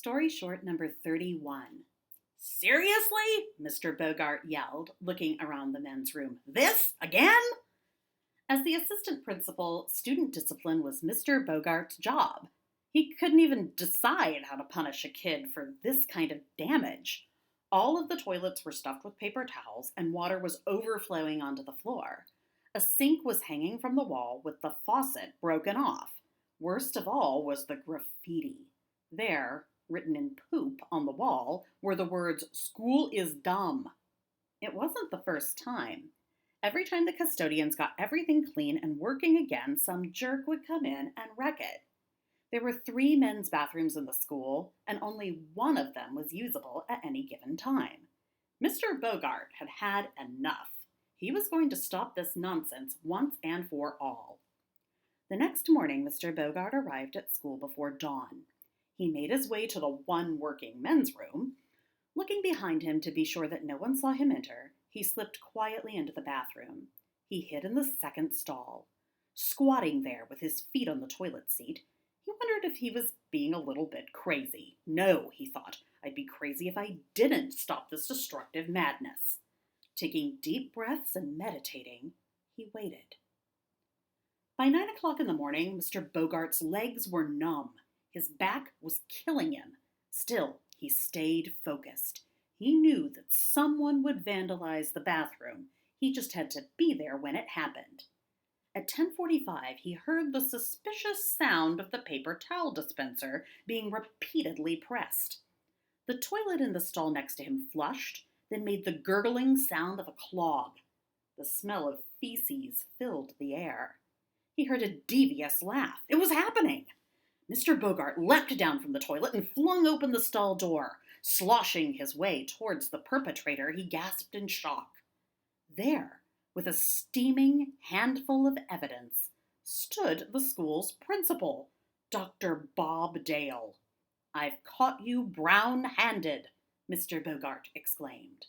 Story short number 31. Seriously? Mr. Bogart yelled, looking around the men's room. This? Again? As the assistant principal, student discipline was Mr. Bogart's job. He couldn't even decide how to punish a kid for this kind of damage. All of the toilets were stuffed with paper towels, and water was overflowing onto the floor. A sink was hanging from the wall with the faucet broken off. Worst of all was the graffiti. There, written in poop on the wall, were the words, "School is dumb." It wasn't the first time. Every time the custodians got everything clean and working again, some jerk would come in and wreck it. There were 3 men's bathrooms in the school, and only one of them was usable at any given time. Mr. Bogart had had enough. He was going to stop this nonsense once and for all. The next morning, Mr. Bogart arrived at school before dawn. He made his way to the one working men's room. Looking behind him to be sure that no one saw him enter, he slipped quietly into the bathroom. He hid in the second stall. Squatting there with his feet on the toilet seat, he wondered if he was being a little bit crazy. No, he thought, I'd be crazy if I didn't stop this destructive madness. Taking deep breaths and meditating, he waited. By 9 o'clock in the morning, Mr. Bogart's legs were numb. His back was killing him. Still, he stayed focused. He knew that someone would vandalize the bathroom. He just had to be there when it happened. At 10:45, he heard the suspicious sound of the paper towel dispenser being repeatedly pressed. The toilet in the stall next to him flushed, then made the gurgling sound of a clog. The smell of feces filled the air. He heard a devious laugh. It was happening! Mr. Bogart leapt down from the toilet and flung open the stall door. Sloshing his way towards the perpetrator, he gasped in shock. There, with a steaming handful of evidence, stood the school's principal, Dr. Bob Dale. "I've caught you brown-handed," Mr. Bogart exclaimed.